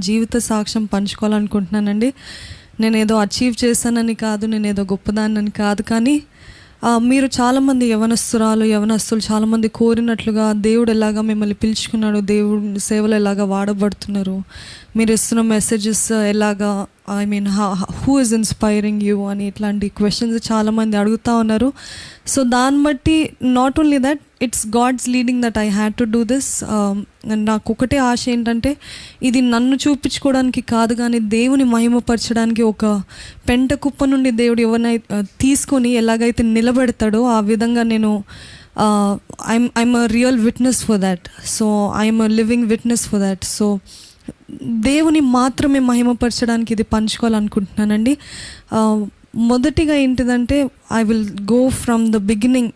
జీవిత సాక్ష్యం పంచుకోవాలనుకుంటున్నానండి. నేనేదో అచీవ్ చేశానని కాదు, నేనేదో గొప్పదాన్నని కాదు, కానీ మీరు చాలామంది యవనస్తులు చాలామంది కోరినట్లుగా దేవుడు ఎలాగా మిమ్మల్ని పిలుచుకున్నాడు, దేవుడి సేవలు ఎలాగా వాడబడుతున్నారు, మీరు ఇస్తున్న మెసేజెస్ ఎలాగా, I mean who is inspiring you అని ఇట్లాంటి క్వశ్చన్స్ చాలామంది అడుగుతూ ఉన్నారు. సో దాన్ని బట్టి not only that, it's God's leading that I had to do this. నాకు ఒకటే ఆశ ఏంటంటే, ఇది నన్ను చూపించుకోవడానికి కాదు, కానీ దేవుని మహిమపరచడానికి ఒక పెంట కుప్ప నుండి దేవుడు ఎవరినైతే తీసుకొని ఎలాగైతే నిలబెడతాడో ఆ విధంగా నేను I'm a real witness for that. So I'm a living witness for that. So దేవుని మాత్రమే మహిమపరచడానికి ఇది పంచుకోవాలనుకుంటున్నానండి. మొదటిగా ఏంటిదంటే, I will go from the beginning.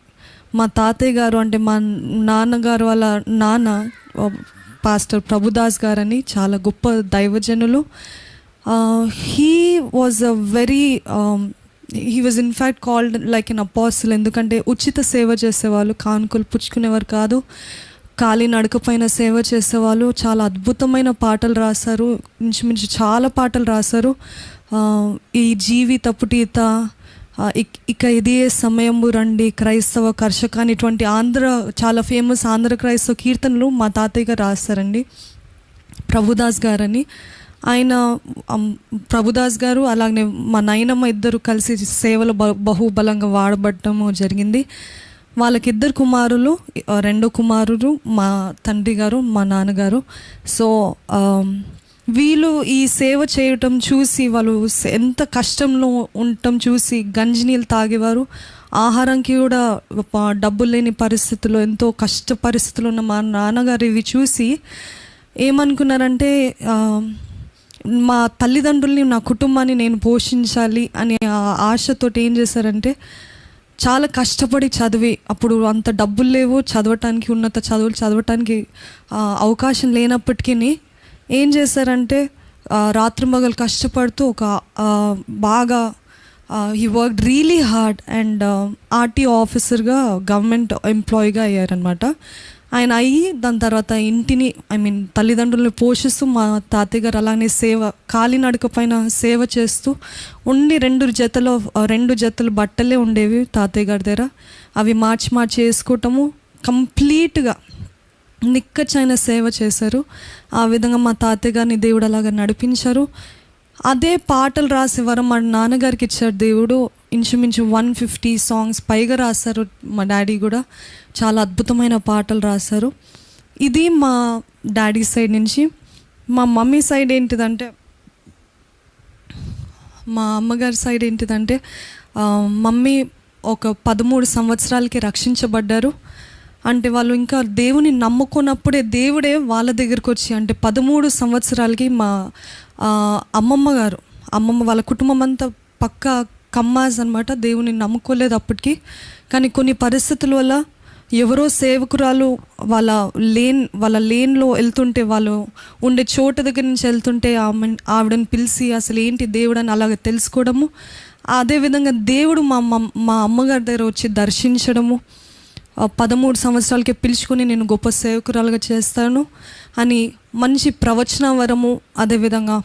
మా తాతయ్య గారు, అంటే మా నాన్నగారు వాళ్ళ నాన్న పాస్టర్ ప్రభుదాస్ గారని చాలా గొప్ప దైవజనులు. He was a very he was in fact called like an apostle. ఎందుకంటే ఉచిత సేవ చేసేవాళ్ళు, కానుకలు పుచ్చుకునేవారు కాదు, ఖాళీ నడకపోయిన సేవ చేసేవాళ్ళు. చాలా అద్భుతమైన పాటలు రాశారు, ఇంచుమించు చాలా పాటలు రాశారు. ఈ జీవితపుటీత, ఇక ఇదే సమయము రండి, క్రైస్తవ కర్షకాని, ఇటువంటి చాలా ఫేమస్ ఆంధ్ర క్రైస్తవ కీర్తనలు మా తాతయ్య గారు రాస్తారండి, ప్రభుదాస్ గారని. ఆయన ప్రభుదాస్ గారు అలాగే మా నాయనమ్మ ఇద్దరు కలిసి సేవలు బహుబలంగా వాడబడటము జరిగింది. వాళ్ళకిద్దరు కుమారులు, రెండో కుమారుడు మా తండ్రి గారు, మా నాన్నగారు. సో వీళ్ళు ఈ సేవ చేయటం చూసి, వాళ్ళు ఎంత కష్టంలో ఉండటం చూసి, గంజినీళ్ళు తాగేవారు, ఆహారంకి కూడా డబ్బులు లేని పరిస్థితుల్లో, ఎంతో కష్ట పరిస్థితుల్లో ఉన్న మా నాన్నగారు ఇవి చూసి ఏమనుకున్నారంటే, మా తల్లిదండ్రుల్ని, నా కుటుంబాన్ని నేను పోషించాలి అనే ఆశతోటి ఏం చేశారంటే, చాలా కష్టపడి చదివి, అప్పుడు అంత డబ్బులు లేవు చదవటానికి, ఉన్నత చదువులు చదవటానికి అవకాశం లేనప్పటికీ ఏం చేశారంటే, రాత్రింబగలు కష్టపడుతూ ఒక బాగా he worked really hard and RTO ఆఫీసర్గా, గవర్నమెంట్ ఎంప్లాయీగా అయ్యారనమాట. ఆయన అయ్యి దాని తర్వాత ఇంటిని, ఐ మీన్ తల్లిదండ్రులను పోషిస్తూ, మా తాతయ్య గారు అలానే సేవ, కాలినడకపైన సేవ చేస్తూ ఉండి, రెండు జతలు బట్టలే ఉండేవి తాతయ్య గారి దగ్గర. అవి మార్చి వేసుకోవటము, కంప్లీట్గా నిక్కచ్చైన సేవ చేశారు. ఆ విధంగా మా తాతయ్య గారిని దేవుడు అలాగా నడిపించారు. అదే పాటలు రాసే వరం మా నాన్నగారికి ఇచ్చారు దేవుడు. ఇంచుమించు 150 సాంగ్స్ పైగా రాశారు. మా డాడీ కూడా చాలా అద్భుతమైన పాటలు రాశారు. ఇది మా డాడీ సైడ్ నుంచి. మా మమ్మీ సైడ్ ఏంటిదంటే, మా అమ్మగారి సైడ్ ఏంటిదంటే, మమ్మీ ఒక 13 సంవత్సరాలకి రక్షించబడ్డారు. అంటే వాళ్ళు ఇంకా దేవుని నమ్ముకున్నప్పుడే దేవుడే వాళ్ళ దగ్గరికి వచ్చి, అంటే 13 సంవత్సరాలకి మా అమ్మమ్మ వాళ్ళ కుటుంబం అంతా పక్కా కమ్మాజ్ అనమాట, దేవుని నమ్ముకోలేదు అప్పటికి. కానీ కొన్ని పరిస్థితుల వల్ల ఎవరో సేవకురాలు వాళ్ళ లేన్లో వెళ్తుంటే, వాళ్ళు ఉండే చోటు దగ్గర నుంచి వెళ్తుంటే ఆవిడని పిలిచి అసలు ఏంటి దేవుడు అని అలాగ తెలుసుకోవడము. అదేవిధంగా దేవుడు మా అమ్మగారి దగ్గర వచ్చి దర్శించడము, 13 సంవత్సరాలకే పిలుచుకొని నేను గొప్ప సేవకురాలుగా చేస్తాను అని మంచి ప్రవచన వరము, అదేవిధంగా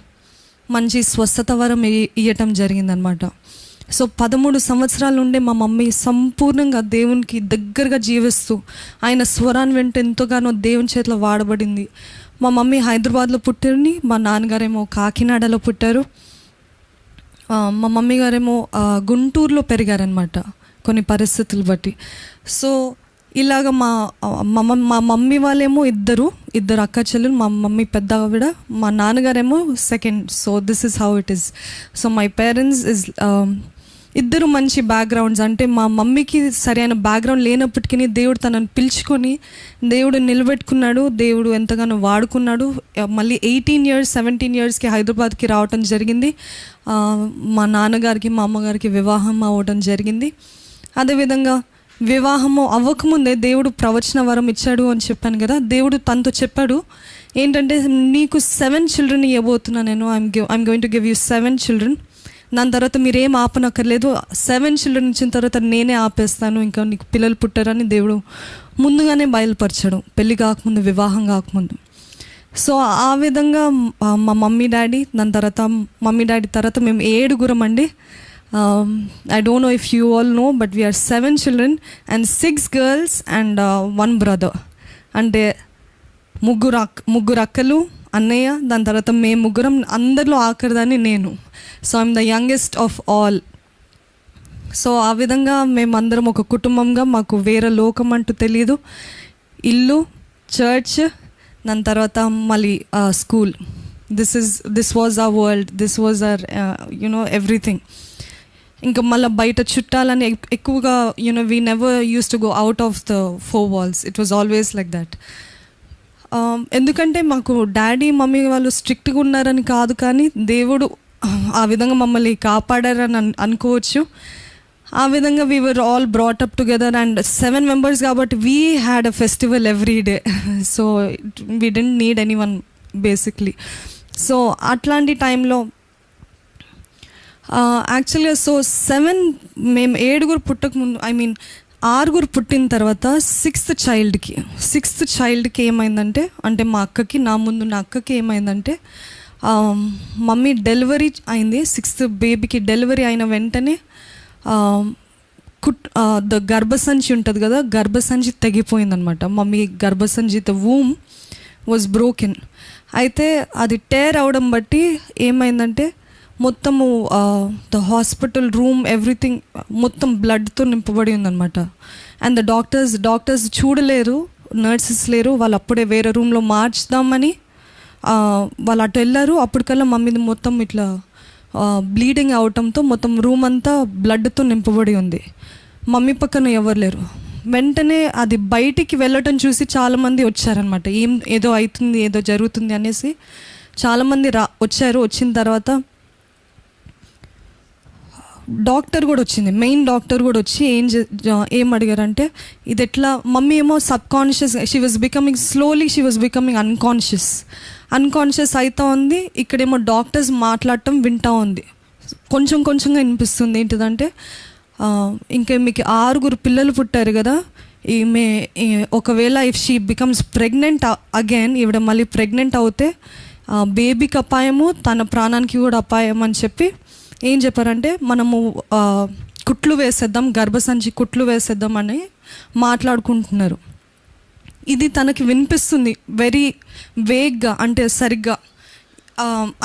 మంచి స్వస్థత వరం ఇవ్వటం జరిగిందనమాట. సో 13 సంవత్సరాల నుండి మా మమ్మీ సంపూర్ణంగా దేవునికి దగ్గరగా జీవిస్తూ, ఆయన స్వరాన్ని వెంట ఎంతోగానో దేవుని చేతిలో వాడబడింది. మా మమ్మీ హైదరాబాద్లో పుట్టింది, మా నాన్నగారేమో కాకినాడలో పుట్టారు. మా మమ్మీ గారేమో గుంటూరులో పెరిగారనమాట కొన్ని పరిస్థితులు బట్టి. సో ఇలాగ మా మమ్మీ వాళ్ళేమో ఇద్దరు అక్క చెల్లెలు. మా మమ్మీ పెద్ద ఆవిడ, మా నాన్నగారేమో second. So this is how it is. So my parents is ఇద్దరు మంచి బ్యాక్గ్రౌండ్స్. అంటే మా మమ్మీకి సరైన బ్యాక్గ్రౌండ్ లేనప్పటికీ దేవుడు తనను పిలుచుకొని దేవుడు నిలబెట్టుకున్నాడు, దేవుడు ఎంతగానో వాడుకున్నాడు. మళ్ళీ 18 years 17 yearsకి హైదరాబాద్కి రావటం జరిగింది. మా నాన్నగారికి మా అమ్మగారికి వివాహం అవ్వడం జరిగింది. అదేవిధంగా వివాహము అవ్వకముందే దేవుడు ప్రవచన వరం ఇచ్చాడు అని చెప్పాను కదా. దేవుడు తనతో చెప్పాడు ఏంటంటే, నీకు 7 children ఇవ్వబోతున్నా నేను, I'm going to give you 7 children. దాని తర్వాత మీరేం ఆపనక్కర్లేదు, 7 children ఇచ్చిన తర్వాత నేనే ఆపేస్తాను, ఇంకా నీకు పిల్లలు పుట్టారని దేవుడు ముందుగానే బయలుపరిచాడు, పెళ్ళి కాకముందు, వివాహం కాకముందు. సో ఆ విధంగా మా మమ్మీ డాడీ, దాని తర్వాత మమ్మీ డాడీ తర్వాత మేము 7 అండి. I don't know if you all know, but we are 7 children and 6 girls and 1 brother. అంటే ముగ్గురు అక్కలు, అన్నయ్య, దాని తర్వాత మేము ముగ్గురం, అందరిలో ఆఖరిదాన్ని నేను. So I'm the youngest of all. So ఆ విధంగా మేమందరం ఒక కుటుంబంగా, మాకు వేరే లోకం అంటూ తెలియదు. ఇల్లు, చర్చ్, దాని తర్వాత మళ్ళీ school. This was our world, this was our everything. ఇంకా మళ్ళీ బయట చుట్టాలని ఎక్కువగా we never use to go out of the 4 walls. It was always like that. ఎందుకంటే మాకు డాడీ మమ్మీ వాళ్ళు స్ట్రిక్ట్గా ఉన్నారని కాదు, కానీ దేవుడు ఆ విధంగా మమ్మల్ని కాపాడారని అనుకోవచ్చు. ఆ విధంగా we were all brought up together and 7 members కాబట్టి we had a festival every day. So we didn't need any one basically. So అట్లాంటి టైంలో యాక్చువల్గా మేము 7 పుట్టక ముందు, 6 పుట్టిన తర్వాత 6th చైల్డ్కి ఏమైందంటే, అంటే మా అక్కకి, నా ముందు నా అక్కకి ఏమైందంటే, మమ్మీ డెలివరీ అయింది. 6th బేబీకి డెలివరీ అయిన వెంటనే గర్భసంచి ఉంటుంది కదా, గర్భసంచి తెగిపోయిందనమాట. మమ్మీ గర్భసంచి, ద వూమ్ వాజ్ బ్రోకెన్. అయితే అది టేర్ అవడం బట్టి ఏమైందంటే, మొత్తము ద హాస్పిటల్ రూమ్ ఎవ్రీథింగ్ మొత్తం బ్లడ్తో నింపబడి ఉందన్నమాట. అండ్ ద డాక్టర్స్ చూడలేరు, నర్సెస్ లేరు. వాళ్ళు అప్పుడే వేరే రూమ్లో మార్చుదామని వాళ్ళు అటు వెళ్ళారు. అప్పటికల్లా మమ్మీది మొత్తం ఇట్లా బ్లీడింగ్ అవటంతో మొత్తం రూమ్ అంతా బ్లడ్తో నింపబడి ఉంది. మమ్మీ పక్కన ఎవరు లేరు. వెంటనే అది బయటికి వెళ్ళటం చూసి చాలామంది వచ్చారనమాట. ఏదో అవుతుంది, ఏదో జరుగుతుంది అనేసి చాలామంది వచ్చారు. వచ్చిన తర్వాత డాక్టర్ కూడా వచ్చింది, మెయిన్ డాక్టర్ కూడా వచ్చి ఏం అడిగారంటే, ఇది ఎట్లా, మమ్మీ ఏమో subconscious, she was becoming unconscious అవుతా ఉంది. ఇక్కడేమో డాక్టర్స్ మాట్లాడటం వింటా ఉంది. కొంచెంగా వినిపిస్తుంది. ఏంటిదంటే, ఇంకా మీకు 6 పిల్లలు పుట్టారు కదా, ఈమె ఒకవేళ if she becomes pregnant again, ఈవిడ మళ్ళీ ప్రెగ్నెంట్ అవుతే బేబీకి అపాయము, తన ప్రాణానికి కూడా అపాయం అని చెప్పి ఏం చెప్పారంటే, మనము కుట్లు వేసేద్దాం, గర్భసంచి కుట్లు వేసేద్దాం అని మాట్లాడుకుంటున్నారు. ఇది తనకి వినిపిస్తుంది వెరీ వేగ్గా, అంటే సరిగ్గా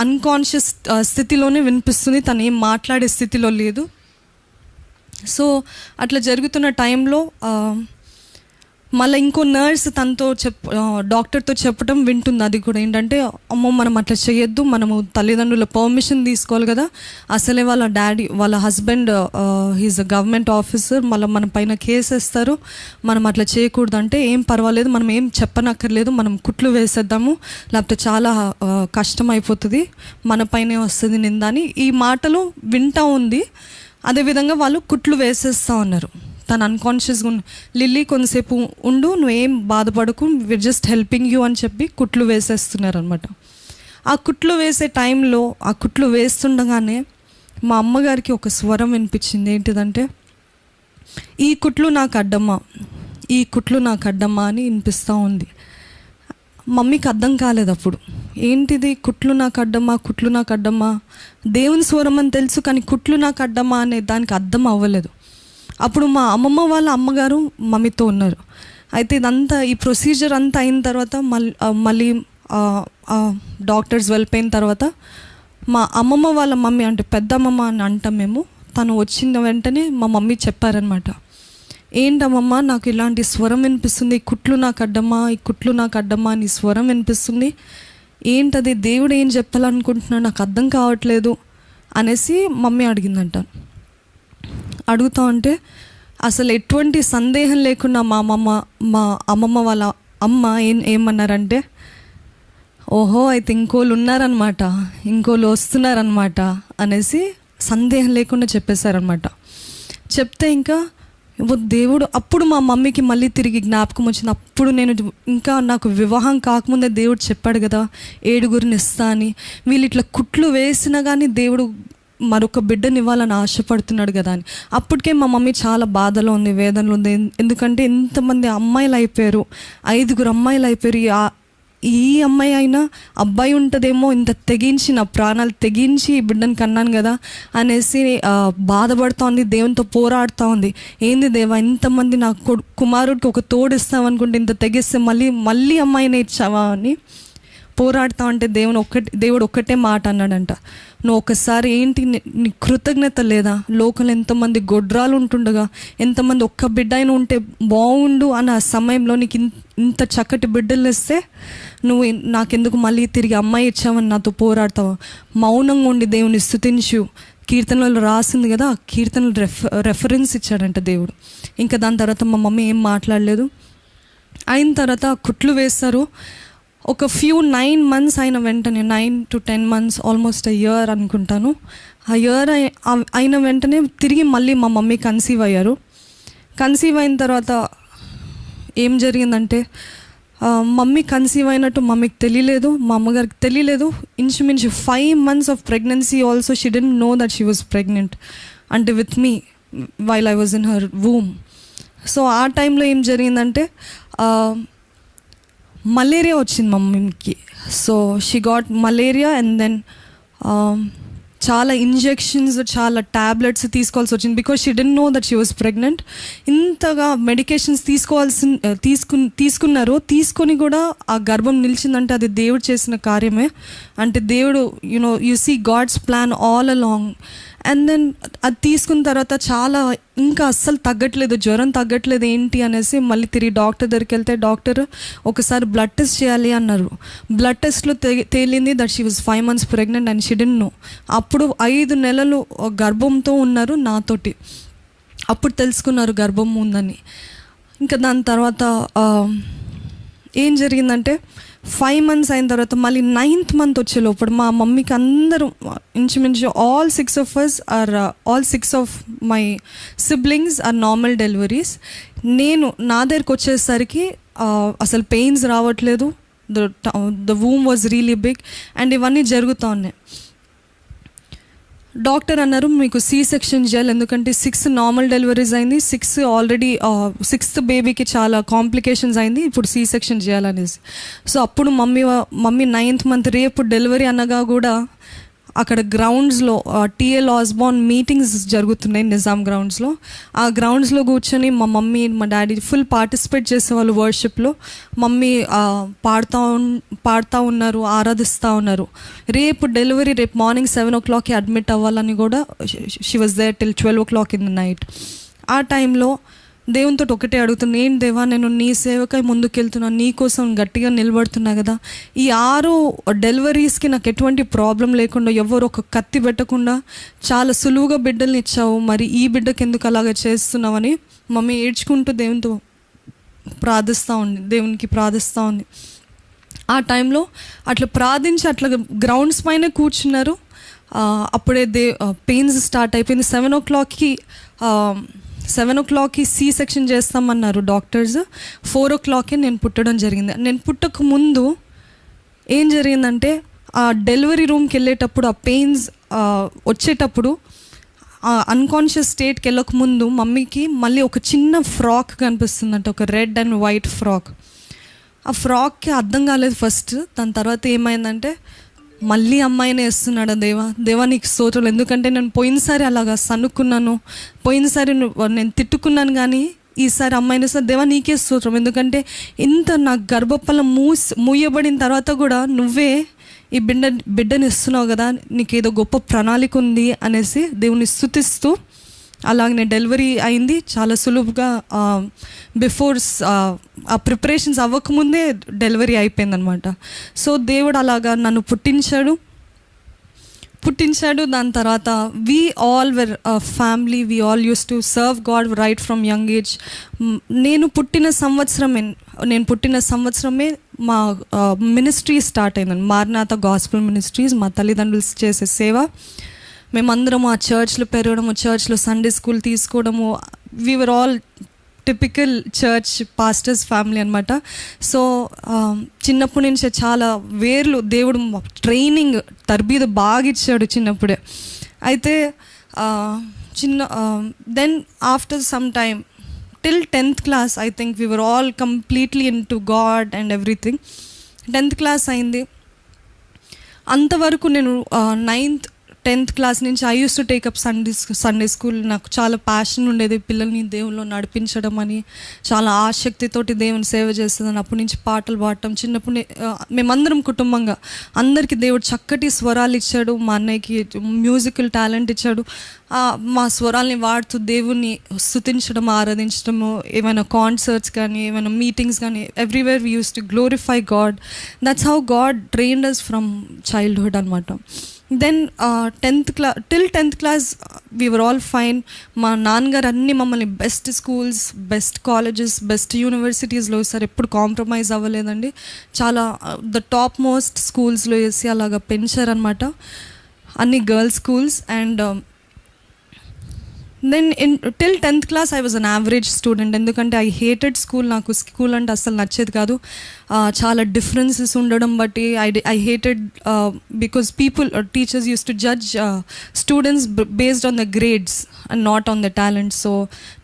అన్కాన్షియస్ స్థితిలోనే వినిపిస్తుంది. తను ఏం మాట్లాడే స్థితిలో లేదు. సో అట్లా జరుగుతున్న టైంలో మళ్ళీ ఇంకో నర్స్ తనతో డాక్టర్తో చెప్పడం వింటుంది. అది కూడా ఏంటంటే, అమ్మో మనం అట్లా చేయొద్దు, మనము తల్లిదండ్రుల పర్మిషన్ తీసుకోవాలి కదా, అసలే వాళ్ళ husband he's a government officer, మళ్ళీ మన పైన కేసు వేస్తారు, మనం అట్లా చేయకూడదు. అంటే ఏం పర్వాలేదు, మనం ఏం చెప్పనక్కర్లేదు, మనం కుట్లు వేసేద్దాము, లేకపోతే చాలా కష్టం అయిపోతుంది, మన పైనే వస్తుంది నింద అని ఈ మాటలు వింటా ఉంది. అదేవిధంగా వాళ్ళు కుట్లు వేసేస్తూ ఉన్నారు. తను అన్కాన్షియస్గా లిల్లీ కొంతసేపు ఉండు, నువ్వేం బాధపడకు, విర్ జస్ట్ హెల్పింగ్ యూ అని చెప్పి కుట్లు వేసేస్తున్నారు అనమాట. ఆ కుట్లు వేసే టైంలో, ఆ కుట్లు వేస్తుండగానే మా అమ్మగారికి ఒక స్వరం వినిపించింది. ఏంటిదంటే, ఈ కుట్లు నాకు అడ్డమ్మా అని వినిపిస్తూ ఉంది. మమ్మీకి అర్థం కాలేదు అప్పుడు, ఏంటిది కుట్లు నాకు అడ్డమ్మా, దేవుని స్వరం అని తెలుసు, కానీ కుట్లు నాకు అడ్డమ్మా అనే దానికి అర్థం అవ్వలేదు. అప్పుడు మా అమ్మమ్మ వాళ్ళ అమ్మగారు మమ్మీతో ఉన్నారు. అయితే ఇదంతా, ఈ ప్రొసీజర్ అంతా అయిన తర్వాత మళ్ళీ డాక్టర్స్ వెళ్ళిపోయిన తర్వాత మా అమ్మమ్మ వాళ్ళ మమ్మీ, అంటే పెద్దమ్మమ్మ అని అంటాం మేము, తను వచ్చిన వెంటనే మా మమ్మీ చెప్పారనమాట, ఏంటమ్మమ్మ నాకు ఇలాంటి స్వరం వినిపిస్తుంది, ఈ కుట్లు నాకు అడ్డమ్మా అని స్వరం వినిపిస్తుంది, ఏంటది, దేవుడు ఏం చెప్పాలనుకుంటున్నాడు, నాకు అర్థం కావట్లేదు అనేసి మమ్మీ అడిగిందంట. అడుగుతా ఉంటే అసలు ఎటువంటి సందేహం లేకుండా మా అమ్మమ్మ వాళ్ళ అమ్మ ఏమన్నారంటే, ఓహో అయితే ఇంకోళ్ళు ఉన్నారనమాట, ఇంకోళ్ళు వస్తున్నారనమాట అనేసి సందేహం లేకుండా చెప్పేశారనమాట. చెప్తే ఇంకా దేవుడు, అప్పుడు మా మమ్మీకి మళ్ళీ తిరిగి జ్ఞాపకం వచ్చింది. అప్పుడు ఇంకా నాకు వివాహం కాకముందే దేవుడు చెప్పాడు కదా 7 ఇస్తా అని, వీళ్ళు ఇట్లా కుట్లు వేసినా కానీ దేవుడు మరొక బిడ్డని ఇవ్వాలని ఆశపడుతున్నాడు కదా అని. అప్పటికే మా మమ్మీ చాలా బాధలో ఉంది, వేదనలో ఉంది. ఎందుకంటే ఎంతమంది అమ్మాయిలు అయిపోయారు, 5 అమ్మాయిలు అయిపోయారు ఈ అమ్మాయి అయినా అబ్బాయి ఉంటుందేమో, ఇంత తెగించి నా ప్రాణాలు తెగించి ఈ బిడ్డను కన్నాను కదా అనేసి బాధపడుతూ ఉంది, దేవునితో పోరాడుతూ ఉంది. ఏంది దేవా, ఇంతమంది నా కుమారుడికి ఒక తోడు ఇస్తామనుకుంటే ఇంత తెగిస్తే మళ్ళీ అమ్మాయిని ఇచ్చావా అని పోరాడుతా ఉంటే దేవుడు ఒక్కటే మాట అన్నాడంట, నువ్వు ఒక్కసారి ఏంటి నీ కృతజ్ఞత లేదా? లోకంలో ఎంతమంది గొడ్రాలు ఉంటుండగా, ఎంతమంది ఒక్క బిడ్డ అయినా ఉంటే బాగుండు అన్న సమయంలో నీకు ఇంత చక్కటి బిడ్డలు ఇస్తే నువ్వు నాకెందుకు మళ్ళీ తిరిగి అమ్మాయి ఇచ్చావని నాతో పోరాడతావా? మౌనంగా ఉండి దేవుని స్తుతించు. కీర్తనలు రాసింది కదా, ఆ కీర్తనలు రెఫరెన్స్ ఇచ్చాడంట దేవుడు. ఇంకా దాని తర్వాత మా మమ్మీ ఏం మాట్లాడలేదు. అయిన తర్వాత కుట్లు వేస్తారు. ఒక 9 months అయిన వెంటనే, 9 to 10 months, almost a year అనుకుంటాను. ఆ ఇయర్ అయిన వెంటనే తిరిగి మళ్ళీ మా మమ్మీ కన్సీవ్ అయ్యారు. కన్సీవ్ అయిన తర్వాత ఏం జరిగిందంటే, మమ్మీ కన్సీవ్ అయినట్టు మమ్మీకి తెలియలేదు, మా అమ్మగారికి తెలియలేదు. ఇంచుమించు 5 months of pregnancy also she didn't know that she was pregnant, అంటే with me while I was in her womb. So ఆ టైంలో ఏం జరిగిందంటే మలేరియా వచ్చింది మమ్మీకి. So she got malaria and then చాలా ఇంజెక్షన్స్, చాలా ట్యాబ్లెట్స్ తీసుకోవాల్సి వచ్చింది. Because she didn't know that she was pregnant. ఇంతగా మెడికేషన్స్ తీసుకున్నారు. తీసుకొని కూడా ఆ గర్భం నిలిచిందంటే అది దేవుడు చేసిన కార్యమే. అంటే దేవుడు you see God's plan all along. And then అది తీసుకున్న తర్వాత చాలా ఇంకా అస్సలు తగ్గట్లేదు, జ్వరం తగ్గట్లేదు ఏంటి అనేసి మళ్ళీ తిరిగి డాక్టర్ దగ్గరికి వెళ్తే డాక్టర్ ఒకసారి బ్లడ్ టెస్ట్ చేయాలి అన్నారు. బ్లడ్ టెస్ట్లో తేలింది that she was 5 months pregnant and she didn't know. అప్పుడు 5 నెలలు గర్భంతో ఉన్నారు నాతోటి. అప్పుడు తెలుసుకున్నారు గర్భం ఉందని. ఇంకా దాని తర్వాత ఏం జరిగిందంటే 5 months అయిన తర్వాత మళ్ళీ 9th month వచ్చే లోపల మా మమ్మీకి అందరూ ఇంచుమించు all 6 of my siblings are normal deliveries. నా దగ్గరికి వచ్చేసరికి అసలు పెయిన్స్ రావట్లేదు, the womb was really big and ఇవన్నీ జరుగుతూ ఉన్నాయి. డాక్టర్ అన్నారు మీకు C-section చేయాలి, ఎందుకంటే 6 నార్మల్ డెలివరీస్ అయింది, 6 ఆల్రెడీ 6th బేబీకి చాలా కాంప్లికేషన్స్ అయింది, ఇప్పుడు C-section చేయాలనేసి. సో అప్పుడు మమ్మీ 9th month రేపు డెలివరీ అనగా కూడా అక్కడ గ్రౌండ్స్లో టిఎల్ ఆస్బార్న్ మీటింగ్స్ జరుగుతున్నాయి నిజాం గ్రౌండ్స్లో. ఆ గ్రౌండ్స్లో కూర్చొని మా మమ్మీ మా డాడీ ఫుల్ పార్టిసిపేట్ చేసేవాళ్ళు వర్షిప్లో. మమ్మీ పాడుతూ ఉన్నారు, ఆరాధిస్తూ ఉన్నారు. రేపు డెలివరీ రేపు మార్నింగ్ 7 o'clock అడ్మిట్ అవ్వాలని కూడా she was there till 12 o'clock in the night. ఆ టైంలో దేవునితో ఒకటే అడుగుతున్నా, ఏం దేవా నేను నీ సేవకై ముందుకెళ్తున్నాను, నీ కోసం గట్టిగా నిలబడుతున్నా కదా, ఈ 6 డెలివరీస్కి నాకు ఎటువంటి ప్రాబ్లం లేకుండా, ఎవరు ఒక కత్తి పెట్టకుండా చాలా సులువుగా బిడ్డల్ని ఇచ్చావు, మరి ఈ బిడ్డకి ఎందుకు అలాగ చేస్తున్నావని మమ్మీ ఏడ్చుకుంటూ దేవునితో దేవునికి ప్రార్థిస్తూ ఉంది. ఆ టైంలో అట్లా ప్రార్థించి అట్లా గ్రౌండ్స్ పైన కూర్చున్నారు. అప్పుడే పెయిన్స్ స్టార్ట్ అయిపోయింది. 7 o'clockకి C-section చేస్తామన్నారు డాక్టర్స్. 4 o'clockకి నేను పుట్టడం జరిగింది. నేను పుట్టక ముందు ఏం జరిగిందంటే ఆ డెలివరీ రూమ్కి వెళ్ళేటప్పుడు ఆ పెయిన్స్ వచ్చేటప్పుడు అన్కాన్షియస్ స్టేట్కి వెళ్ళక ముందు మమ్మీకి మళ్ళీ ఒక చిన్న ఫ్రాక్ కనిపిస్తుందంట, ఒక రెడ్ అండ్ వైట్ ఫ్రాక్. ఆ ఫ్రాక్కి అర్థం కాలేదు ఫస్ట్. దాని తర్వాత ఏమైందంటే మళ్ళీ అమ్మాయినే వేస్తున్నాడు దేవా నీకు స్తోత్రం, ఎందుకంటే నేను పోయినసారి అలాగా సనుక్కున్నాను, పోయినసారి నేను తిట్టుకున్నాను, కానీ ఈసారి అమ్మాయిని వేస్తున్నా దేవా నీకే స్తోత్రం, ఎందుకంటే ఇంత నా గర్భఫలం మూయబడిన తర్వాత కూడా నువ్వే ఈ బిడ్డని ఇస్తున్నావు కదా, నీకేదో గొప్ప ప్రణాళిక ఉంది అనేసి దేవుని స్తుతిస్తూ అలాగనే డెలివరీ అయింది. చాలా సులువుగా బిఫోర్ ఆ ప్రిపరేషన్స్ అవ్వకముందే డెలివరీ అయిపోయిందనమాట. సో దేవుడు అలాగా నన్ను పుట్టించాడు. దాని తర్వాత we all where family, we all use to serve God right from young age. నేను పుట్టిన సంవత్సరమే మా మినిస్ట్రీ స్టార్ట్ అయిందండి, మారనాథ గాస్పెల్ మినిస్ట్రీస్. మా తల్లిదండ్రులు చేసే సేవ, మేమందరము ఆ చర్చ్లో పెరగడము, చర్చ్లో సండే స్కూల్ తీసుకోవడము. We were all typical church pastors family అనమాట. సో చిన్నప్పటి నుంచే చాలా దేవుడు ట్రైనింగ్ తర్బీదు బాగా ఇచ్చాడు చిన్నప్పుడే. అయితే then after some time till 10th class I think we were all completely into God and everything. 10th class అయింది. అంతవరకు నేను 9th 10th క్లాస్ నుంచి I use to take up Sunday school. నాకు చాలా ప్యాషన్ ఉండేది పిల్లల్ని దేవుల్లో నడిపించడం అని, చాలా ఆసక్తితోటి దేవుని సేవ చేస్తుందని. అప్పటి నుంచి పాటలు పాడటం, చిన్నప్పుడు మేమందరం కుటుంబంగా అందరికీ దేవుడు చక్కటి స్వరాలు ఇచ్చాడు. మా అన్నయ్యకి మ్యూజికల్ టాలెంట్ ఇచ్చాడు. మా స్వరాల్ని వాడుతూ దేవుణ్ణి స్తుతించడం, ఆరాధించడము, ఏమైనా కాన్సర్ట్స్ కానీ ఏమైనా మీటింగ్స్ కానీ everywhere we use to glorify God. That's how God trained us from childhood అనమాట. Then 10th class we were all fine. మా నాన్నగారు అన్నీ మమ్మల్ని best schools, best colleges, best యూనివర్సిటీస్లో వేస్తారు. ఎప్పుడు కాంప్రమైజ్ అవ్వలేదండి. చాలా ద టాప్ మోస్ట్ స్కూల్స్లో వేసి అలాగా పెంచారనమాట, అన్ని girls schools. And then till 10th class I was an average student. ఎందుకంటే ఐ హేటెడ్ స్కూల్. నాకు స్కూల్ అంటే అస్సలు నచ్చేది కాదు. చాలా డిఫరెన్సెస్ ఉండడం బట్టి I hated because teachers use to judge students based on the grades and not on the talent. So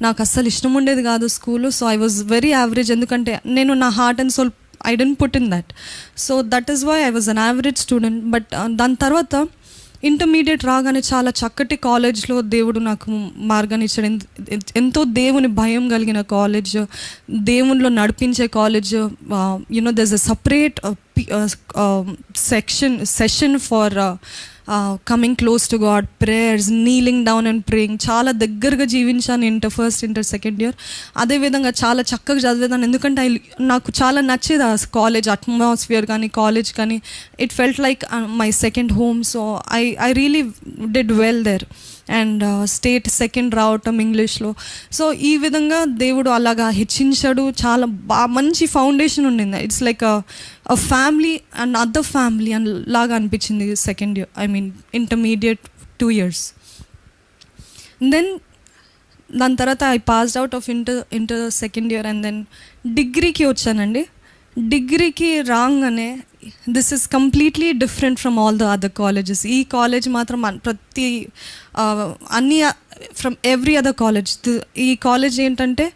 నాకు అస్సలు ఇష్టం ఉండేది కాదు school. So I was very average. ఎందుకంటే నేను నా heart and soul I don't put in that. So that is why I was an average student. But దాని తర్వాత ఇంటర్మీడియట్ రాగానే చాలా చక్కటి కాలేజ్లో దేవుడు నాకు మార్గాన్ని ఇచ్చాడు. ఎంతో దేవుని భయం కలిగిన కాలేజ్, దేవునిలో నడిపించే college. You know there is a separate session for coming close to God, prayers, kneeling down and praying. చాలా దగ్గరగా జీవించాను ఫస్ట్ ఇంటర్ సెకండ్ ఇయర్. అదేవిధంగా చాలా చక్కగా చదివేదాన్ని. ఎందుకంటే నాకు చాలా నచ్చేది ఆ కాలేజ్ అట్మాస్ఫియర్ కానీ కాలేజ్ కానీ. It felt like my second home. So I really did well there and state second రావటం ఇంగ్లీష్లో. సో ఈ విధంగా దేవుడు అలాగా హెచ్చించాడు. చాలా మంచి ఫౌండేషన్ ఉండింది. It's like a family and other family అని లాగా అనిపించింది second year, I mean intermediate 2 years. Then దాని తర్వాత I passed out of inter second year and then డిగ్రీకి వచ్చానండి. డిగ్రీకి రాగానే this is completely different from all the other colleges. ఈ కాలేజ్ మాత్రం అన్ని ఫ్రమ్ ఎవ్రీ అదర్ కాలేజ్. ఈ కాలేజ్ ఏంటంటే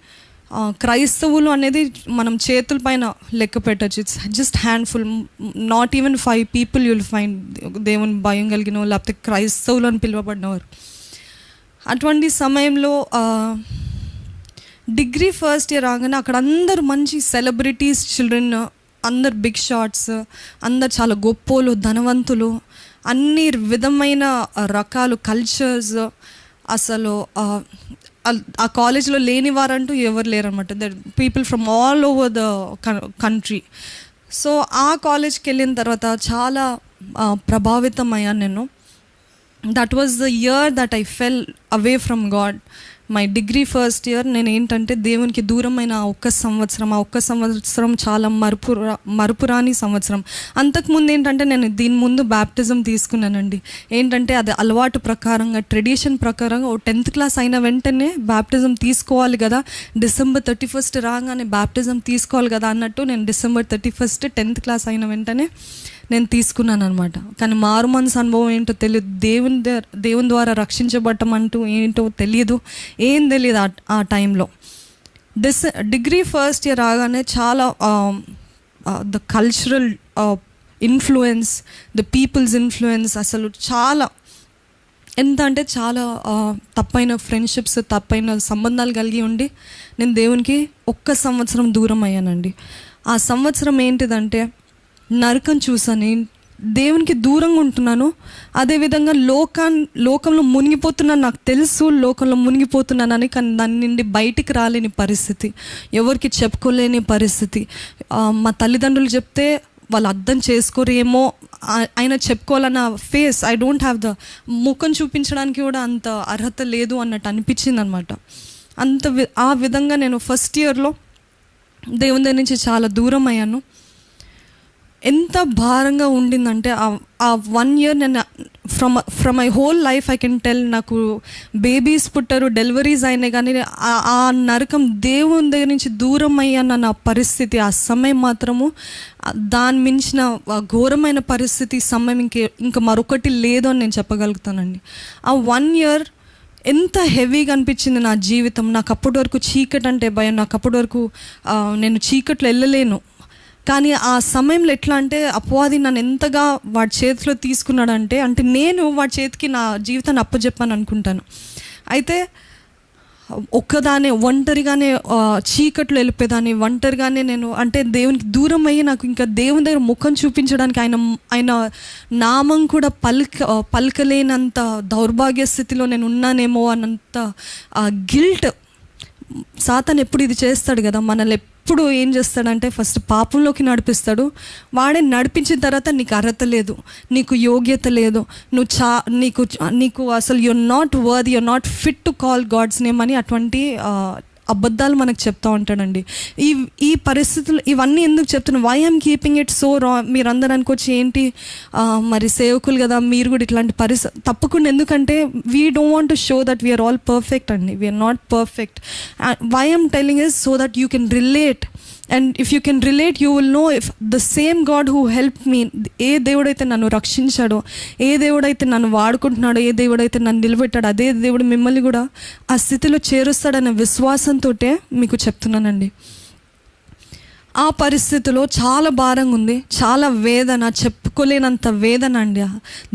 క్రైస్తవులు అనేది మనం చేతుల పైన లెక్క పెట్టచ్చు. It's just handful, not even 5 people you'll find దేవుని భయం కలిగిన లేకపోతే క్రైస్తవులు అని పిలువబడినవారు. అటువంటి సమయంలో డిగ్రీ ఫస్ట్ ఇయర్ రాగానే అక్కడ అందరు మంచి సెలబ్రిటీస్ చిల్డ్రన్, అందరు బిగ్ షాట్స్, అందరు చాలా గొప్పోలు, ధనవంతులు, అన్ని విధమైన రకాలు కల్చర్స్. అసలు ఆ కాలేజ్లో లేని వారంటూ ఎవరు లేరనమాట. That people from all over the country. So ఆ కాలేజ్కి వెళ్ళిన తర్వాత చాలా ప్రభావితం అయ్యాను నేను. That was the year that I fell away from God. My degree first year నేను ఏంటంటే దేవునికి దూరమైన ఆ ఒక్క సంవత్సరం చాలా మరుపురాని సంవత్సరం. అంతకుముందు ఏంటంటే నేను దీని ముందు బ్యాప్టిజం తీసుకున్నానండి. ఏంటంటే అది అలవాటు ప్రకారంగా, ట్రెడిషన్ ప్రకారంగా 10th క్లాస్ అయిన వెంటనే బ్యాప్టిజం తీసుకోవాలి కదా, December 31st రాగానే బ్యాప్టిజం తీసుకోవాలి కదా అన్నట్టు నేను December 31st 10th క్లాస్ అయిన వెంటనే నేను తీసుకున్నాను అనమాట. కానీ మారు మనసు అనుభవం ఏంటో తెలియదు, దేవుని ద్వారా రక్షించబడటం అంటూ ఏంటో తెలియదు, ఏం తెలియదు ఆ టైంలో. డిగ్రీ ఫస్ట్ ఇయర్ రాగానే చాలా the cultural influence, the people's influence, అసలు చాలా ఎంత అంటే చాలా తప్పైన ఫ్రెండ్షిప్స్, తప్పైన సంబంధాలు కలిగి ఉండి నేను దేవునికి 1 సంవత్సరం దూరం అయ్యానండి. ఆ సంవత్సరం ఏంటిదంటే నరకం చూసాను. దేవునికి దూరంగా ఉంటున్నాను, అదేవిధంగా లోకంలో మునిగిపోతున్నాను. నాకు తెలుసు లోకంలో మునిగిపోతున్నానని, కానీ దాని నుండి బయటికి రాలేని పరిస్థితి, ఎవరికి చెప్పుకోలేని పరిస్థితి. మా తల్లిదండ్రులు చెప్తే వాళ్ళు అర్థం చేసుకోరేమో, ఆయన చెప్పుకోవాలన్న face, I don't have the ముఖం చూపించడానికి కూడా అంత అర్హత లేదు అన్నట్టు అనిపించింది అనమాట. ఆ విధంగా నేను ఫస్ట్ ఇయర్లో దేవుని దగ్గర నుంచి చాలా దూరం అయ్యాను. ఎంత భారంగా ఉండిందంటే ఆ 1 year నేను from my whole life I can tell, నాకు బేబీస్ పుట్టారు, డెలివరీస్ అయినాయి, కానీ ఆ నరకం దేవుని దగ్గర నుంచి దూరం అయ్యాను నా పరిస్థితి. ఆ సమయం మాత్రము దాని మించిన ఘోరమైన పరిస్థితి సమయం ఇంకా మరొకటి లేదు అని నేను చెప్పగలుగుతానండి. ఆ 1 year ఎంత హెవీగా అనిపించింది నా జీవితం. నాకు అప్పటి వరకు చీకటి అంటే భయం, నాకు అప్పటి వరకు నేను చీకట్లో వెళ్ళలేను, కానీ ఆ సమయంలో ఎట్లా అంటే అపవాది నన్ను ఎంతగా వాడి చేతిలో తీసుకున్నాడంటే, అంటే నేను వాడి చేతికి నా జీవితాన్ని అప్పచెప్పాను అనుకుంటాను. అయితే ఒక్కదానే ఒంటరిగానే చీకట్లో వెళ్ళిపోయేదాన్ని, ఒంటరిగానే నేను అంటే దేవునికి దూరం అయ్యి నాకు ఇంకా దేవుని దగ్గర ముఖం చూపించడానికి ఆయన నామం కూడా పలకలేనంత దౌర్భాగ్య స్థితిలో నేను ఉన్నానేమో అన్నంత గిల్ట్. సాతాను ఎప్పుడు ఇది చేస్తాడు కదా, మనల్ని ఎప్పుడు ఏం చేస్తాడంటే ఫస్ట్ పాపంలోకి నడిపిస్తాడు. వాడే నడిపించిన తర్వాత నీకు అర్హత లేదు, నీకు యోగ్యత లేదు, నీకు అసలు you're not worth, you're not fit to call God's name అని అటువంటి అబద్ధాలు మనకు చెప్తూ ఉంటాడండి. ఈ పరిస్థితులు ఇవన్నీ ఎందుకు చెప్తున్నాను, why I'm keeping it so raw. మీరు అందరూ అనుకోవచ్చు ఏంటి మరి సేవకులు కదా మీరు కూడా ఇట్లాంటి తప్పకుండా, ఎందుకంటే we don't want to show that we are all perfect అండి, we are not perfect. Why I'm telling is so that you can relate, and if you can relate you will know if the same God who help me, ఏ దేవుడైతే నన్ను రక్షించాడో, ఏ దేవుడైతే నన్ను వాడుకుంటున్నాడో, ఏ దేవుడైతే నన్ను నిలబెట్టాడో, అదే దేవుడు మిమ్మల్ని కూడా ఆ స్థితిలో చేరుస్తాడనే విశ్వాసంతో మీకు చెప్తున్నానండి. ఆ పరిస్థితిలో చాలా భారంగా ఉంది, చాలా వేదన, చెప్పుకోలేనంత వేదన అండి,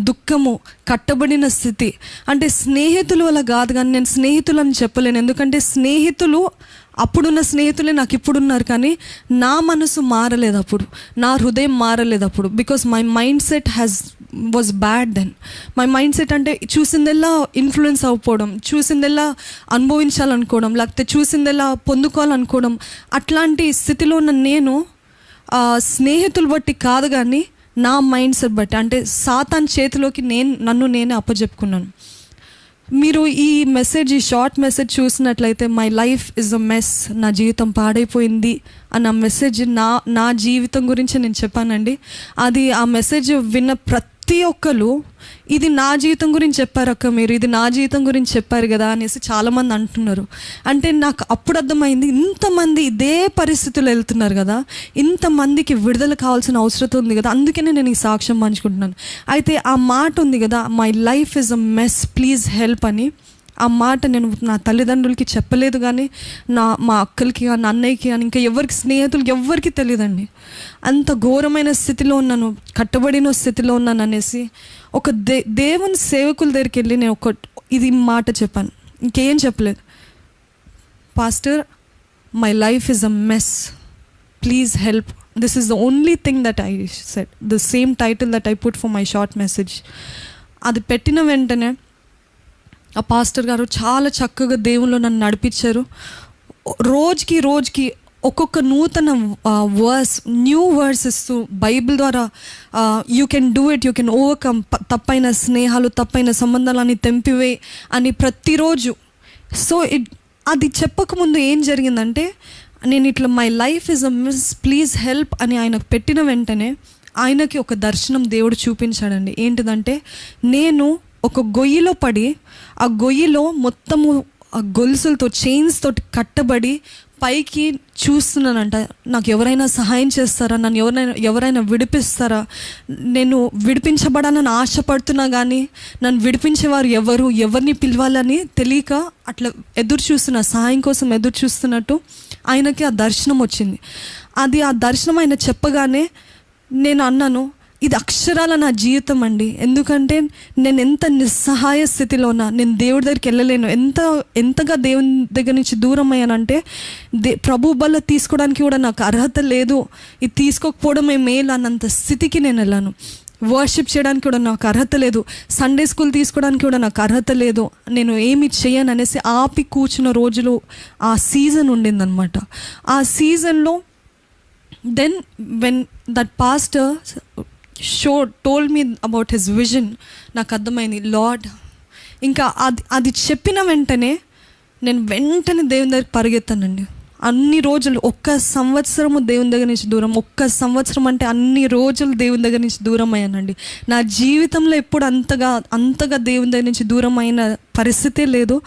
దుఃఖము, కట్టబడిన స్థితి. అంటే స్నేహితుల వల్ల కాదు, కానీ నేను స్నేహితులని చెప్పలేను, ఎందుకంటే స్నేహితులు అప్పుడున్న స్నేహితులే నాకు ఇప్పుడున్నారు, కానీ నా మనసు మారలేదు అప్పుడు, నా హృదయం మారలేదు అప్పుడు. Because my mind set was bad then. My mind set అంటే చూసిందెల్లా ఇన్ఫ్లుయెన్స్ అవ్వకపోవడం, చూసిందెల్లా అనుభవించాలనుకోవడం, లేకపోతే చూసిందెల్లా పొందుకోవాలనుకోవడం, అట్లాంటి స్థితిలో ఉన్న నేను స్నేహితులు బట్టి కాదు కానీ నా మైండ్ సెట్ బట్టి, అంటే సాతాన్ చేతిలోకి నన్ను నేనే అప్పచెప్పుకున్నాను. మీరు ఈ షార్ట్ మెసేజ్ చూసినట్లయితే my life is a mess, నా జీవితం పాడైపోయింది అన్న మెసేజ్ నా జీవితం గురించి నేను చెప్పానండి. అది ఆ మెసేజ్ విన్న ప్రతి ఒక్కరు ఇది నా జీవితం గురించి చెప్పారు అక్క, మీరు ఇది నా జీవితం గురించి చెప్పారు కదా అనేసి చాలామంది అంటున్నారు. అంటే నాకు అప్పుడు అర్థమైంది, ఇంతమంది ఇదే పరిస్థితుల్లో వెళ్తున్నారు కదా, ఇంతమందికి విడుదల కావాల్సిన అవసరం ఉంది కదా, అందుకనే నేను ఈ సాక్ష్యం పంచుకుంటున్నాను. అయితే ఆ మాట ఉంది కదా, my life is a mess, please help అని. ఆ మాట నేను నా తల్లిదండ్రులకి చెప్పలేదు, కానీ మా అక్కలకి కానీ అన్నయ్యకి కానీ ఇంకా ఎవరికి స్నేహితులకి ఎవ్వరికి తెలియదండి. అంత ఘోరమైన స్థితిలో ఉన్నాను, కట్టబడిన స్థితిలో ఉన్నాను అనేసి ఒక దేవుని సేవకుల దగ్గరికి వెళ్ళి నేను ఇది మాట చెప్పాను, ఇంకేం చెప్పలేదు. Pastor, my life is a mess, please help, this is the only thing that I said, the same title that I put for my short message. అది పెట్టిన వెంటనే ఆ పాస్టర్ గారు చాలా చక్కగా దేవుళ్ళు నన్ను నడిపించారు. రోజుకి ఒక్కొక్క నూతన న్యూ వర్స్ ఇస్తూ బైబిల్ ద్వారా you can do it, you can overcome, తప్పైన స్నేహాలు, తప్పైన సంబంధాలని తెంపివే అని ప్రతిరోజు. సో అది చెప్పకముందు ఏం జరిగిందంటే, నేను ఇట్లా my life is a miss, please help అని ఆయనకు పెట్టిన వెంటనే ఆయనకి ఒక దర్శనం దేవుడు చూపించాడండి. ఏంటిదంటే, నేను ఒక గొయ్యిలో పడి, ఆ గొయ్యిలో మొత్తము ఆ గొలుసులతో, చైన్స్ తోటి కట్టబడి పైకి చూస్తున్నానంట. నాకు ఎవరైనా సహాయం చేస్తారా, నన్ను ఎవరైనా విడిపిస్తారా, నేను విడిపించబడాలని ఆశపడుతున్నా కానీ నన్ను విడిపించేవారు ఎవరిని పిలవాలని తెలియక అట్లా ఎదురు చూస్తున్నా, సహాయం కోసం ఎదురు చూస్తున్నట్టు ఆయనకి ఆ దర్శనం వచ్చింది. ఆ దర్శనం ఆయన చెప్పగానే నేను అన్నాను, ఇది అక్షరాల నా జీవితం అండి. ఎందుకంటే నేను ఎంత నిస్సహాయ స్థితిలో ఉన్నా, నేను దేవుడి దగ్గరికి వెళ్ళలేను, ఎంతగా దేవుని దగ్గర నుంచి దూరం అయ్యానంటే, ప్రభు బల్ల తీసుకోవడానికి కూడా నాకు అర్హత లేదు, ఇది తీసుకోకపోవడమే మేలు అన్నంత స్థితికి నేను వెళ్ళాను. వర్షిప్ చేయడానికి కూడా నాకు అర్హత లేదు, సండే స్కూల్ తీసుకోవడానికి కూడా నాకు అర్హత లేదు, నేను ఏమి చేయను అనేసి ఆపి కూర్చున్న రోజులు ఆ సీజన్ ఉండిందనమాట. ఆ సీజన్లో then when that pastor told me about his vision, నాకు అర్థమైంది, లార్డ్ ఇంకా అది చెప్పిన వెంటనే నేను వెంటనే దేవుని దగ్గరికి పరిగెత్తానండి. అన్ని రోజులు, 1 సంవత్సరము దేవుని దగ్గర నుంచి దూరం, 1 సంవత్సరం అంటే అన్ని రోజులు దేవుని దగ్గర నుంచి దూరం అయ్యానండి. నా జీవితంలో ఎప్పుడు అంతగా దేవుని దగ్గర నుంచి దూరం అయిన పరిస్థితే లేదు.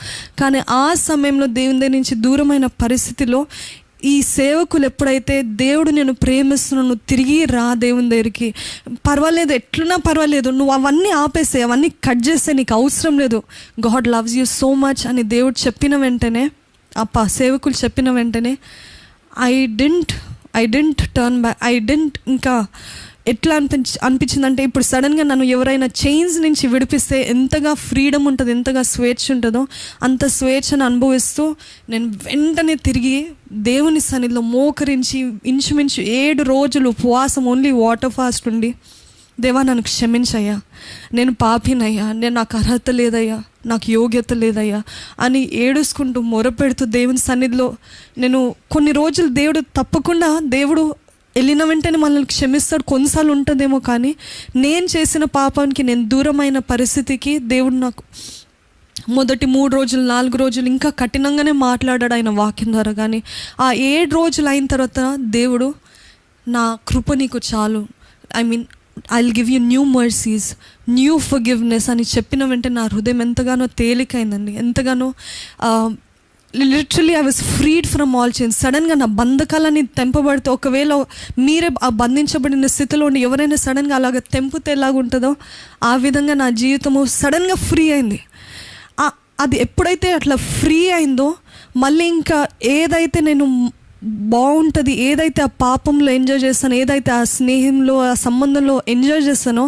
కానీ ఆ సమయంలో దేవుని దగ్గర నుంచి దూరమైన పరిస్థితిలో ఈ సేవకులు ఎప్పుడైతే, దేవుడు నేను ప్రేమిస్తున్నాను, నువ్వు తిరిగి రా దేవుని దగ్గరికి, పర్వాలేదు, ఎట్లున్నా పర్వాలేదు, నువ్వు అవన్నీ ఆపేసే, అవన్నీ కట్ చేస్తే, నీకు అవసరం లేదు, God loves you so much అని దేవుడు చెప్పిన వెంటనే, సేవకులు చెప్పిన వెంటనే I didn't turn back. I didn't ఇంకా ఎట్లా అనిపించిందంటే ఇప్పుడు సడన్గా నన్ను ఎవరైనా చైన్స్ నుంచి విడిపిస్తే ఎంతగా ఫ్రీడమ్ ఉంటుంది, ఎంతగా స్వేచ్ఛ ఉంటుందో అంత స్వేచ్ఛను అనుభవిస్తూ నేను వెంటనే తిరిగి దేవుని సన్నిధిలో మోకరించి ఇంచుమించు 7 రోజులు ఉపవాసం, ఓన్లీ వాటర్ ఫాస్ట్ ఉండి, దేవా నన్ను క్షమించయ్యా, నేను పాపినయ్యా, నాకు అర్హత లేదయ్యా, నాకు యోగ్యత లేదయ్యా అని ఏడుచుకుంటూ మొరపెడుతూ దేవుని సన్నిధిలో నేను కొన్ని రోజులు దేవుడు వెళ్ళిన వెంటనే మనల్ని క్షమిస్తాడు. కొన్నిసార్లు ఉంటుందేమో, కానీ నేను చేసిన పాపానికి నేను దూరమైన పరిస్థితికి దేవుడు నాకు మొదటి 3 రోజులు 4 రోజులు ఇంకా కఠినంగానే మాట్లాడాడు ఆయన వాక్యం ద్వారా. కానీ ఆ 7 రోజులు అయిన తర్వాత దేవుడు నా కృప నీకు చాలు, I will give you new mercies, new forgiveness అని చెప్పిన వెంటనే నా హృదయం ఎంతగానో తేలికైందండి, ఎంతగానో literally I was ఫ్రీడ్ from all chains. సడన్గా నా బంధకాలని తెంపబడితే, ఒకవేళ మీరే ఆ బంధించబడిన స్థితిలో ఉండి ఎవరైనా సడన్గా అలాగ తెంపితే ఎలాగుంటుందో ఆ విధంగా నా జీవితము సడన్గా ఫ్రీ అయింది. అది ఎప్పుడైతే అట్లా ఫ్రీ అయిందో మళ్ళీ ఇంకా ఏదైతే నేను బాగుంటుంది, ఏదైతే ఆ పాపంలో ఎంజాయ్ చేస్తానో, ఏదైతే ఆ స్నేహంలో ఆ సంబంధంలో ఎంజాయ్ చేస్తానో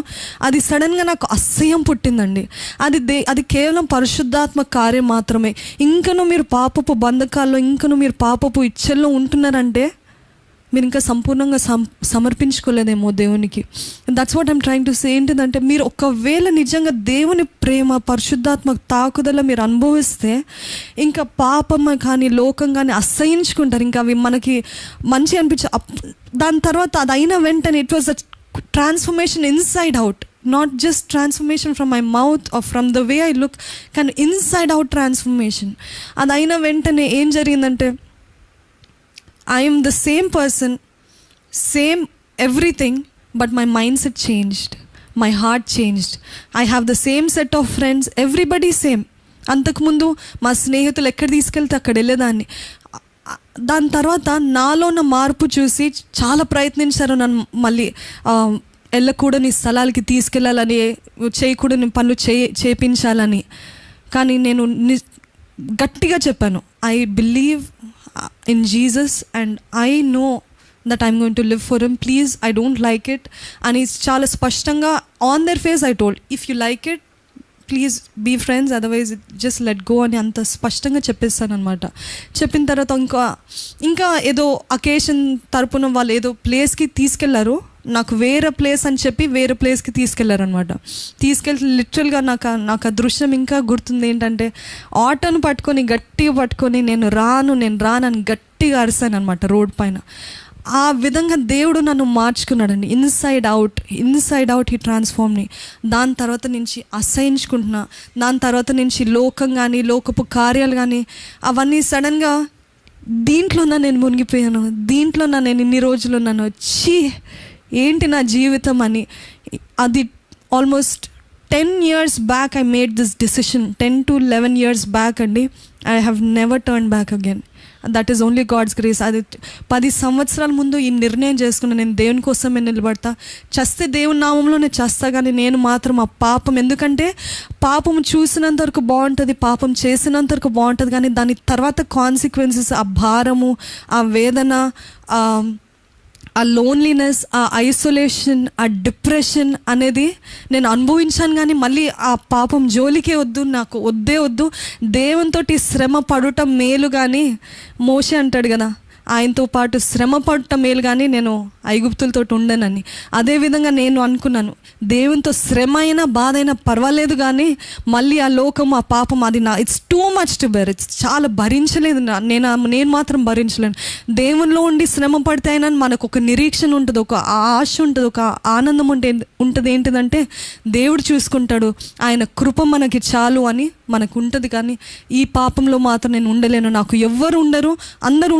అది సడన్గా నాకు అసహ్యం పుట్టిందండి. అది కేవలం పరిశుద్ధాత్మ కార్యం మాత్రమే. ఇంకనూ మీరు పాపపు బంధకాల్లో, ఇంకనూ మీరు పాపపు ఇచ్చల్లో ఉంటున్నారంటే మీరు ఇంకా సంపూర్ణంగా సమర్పించుకోలేదేమో దేవునికి. That's what I'm trying to say. ఏంటిదంటే మీరు ఒకవేళ నిజంగా దేవుని ప్రేమ, పరిశుద్ధాత్మ తాకుదల మీరు అనుభవిస్తే ఇంకా పాపం కానీ లోకం కానీ అసహించుకుంటారు. ఇంకా అవి మనకి మంచి దాని తర్వాత అది అయిన వెంటనే it was a transformation inside out, not just transformation from my mouth are from the way I look, కానీ ఇన్సైడ్ అవుట్ ట్రాన్స్ఫర్మేషన్. అది అయిన వెంటనే ఏం జరిగిందంటే I am the same person, same everything, but my mindset changed, my heart changed. I have the same set of friends, everybody same. అంతకుముందు మా స్నేహితులు ఎక్కడ తీసుకెళ్తే అక్కడ వెళ్ళేదాన్ని. దాని తర్వాత నాలో ఉన్న మార్పు చూసి చాలా ప్రయత్నించారు నన్ను మళ్ళీ వెళ్ళకూడని స్థలాలకి తీసుకెళ్ళాలని, చేయకూడని పనులు చేపించాలని. కానీ నేను గట్టిగా చెప్పాను, I believe in Jesus and I know that I'm going to live for him. Please, I don't like it. And it's చాలా స్పష్టంగా on their face I told, if you like it please be friends, otherwise just let go అని అంత స్పష్టంగా చెప్పేస్తాను అనమాట. చెప్పిన తర్వాత ఇంకా ఏదో అకేషన్ తరపున వాళ్ళు ఏదో ప్లేస్కి తీసుకెళ్లారు, నాకు వేరే ప్లేస్ అని చెప్పి వేరే ప్లేస్కి తీసుకెళ్లారనమాట. తీసుకెళ్తే లిటరల్గా నాకు ఆ దృశ్యం ఇంకా గుర్తుంది. ఏంటంటే ఆటోను గట్టిగా పట్టుకొని నేను రాను అని గట్టిగా అరిసాను అనమాట రోడ్ పైన. ఆ విధంగా దేవుడు నన్ను మార్చుకున్నాడండి, ఇన్సైడ్ అవుట్ హీ ట్రాన్స్ఫార్మ్ని. దాని తర్వాత నుంచి అసహించుకుంటున్నా, దాని తర్వాత నుంచి లోకం కానీ లోకపు కార్యాలు కానీ అవన్నీ సడన్గా దీంట్లోనా నేను మునిగిపోయాను, దీంట్లోనా నేను ఇన్ని రోజులు నన్ను వచ్చి ఏంటి నా జీవితం అని. అది almost 10 years back I made this decision, 10 to 11 years back అండి. I have never turned back again. That is only God's grace. అది 10 సంవత్సరాల ముందు ఈ నిర్ణయం చేసుకున్నాను, నేను దేవుని కోసమే నిలబడతా, చస్తే దేవుని నామంలోనే చేస్తా, కానీ నేను మాత్రం ఆ పాపం, ఎందుకంటే పాపం చూసినంత వరకు బాగుంటుంది, పాపం చేసినంత వరకు బాగుంటుంది, కానీ దాని తర్వాత కాన్సిక్వెన్సెస్, ఆ భారము, ఆ వేదన, ఆ లోన్లీనెస్, ఆ ఐసోలేషన్, ఆ డిప్రెషన్ అనేది నేను అనుభవించాను. కానీ మళ్ళీ ఆ పాపం జోలికే వద్దు, నాకు వద్దు, దేవునితోటి శ్రమ పడటం మేలు. కానీ మోషే అంటాడు కదా, ఆయనతో పాటు శ్రమ పడటం మేలు కానీ నేను ఐగుప్తులతో ఉండనని. అదేవిధంగా నేను అనుకున్నాను, దేవునితో శ్రమ అయినా బాధ అయినా పర్వాలేదు, కానీ మళ్ళీ ఆ లోకం, ఆ పాపం, అది it's too much to bear, it's చాలా భరించలేదు, నేను మాత్రం భరించలేను. దేవునిలో ఉండి శ్రమ పడితే అయినా మనకు ఒక నిరీక్షణ ఉంటుంది, ఒక ఆశ ఉంటుంది, ఒక ఆనందం ఉంటుంది. ఏంటిదంటే దేవుడు చూసుకుంటాడు, ఆయన కృప మనకి చాలు అని మనకు ఉంటుంది. కానీ ఈ పాపంలో మాత్రం నేను ఉండలేను, నాకు ఎవ్వరు ఉండరు, అందరూ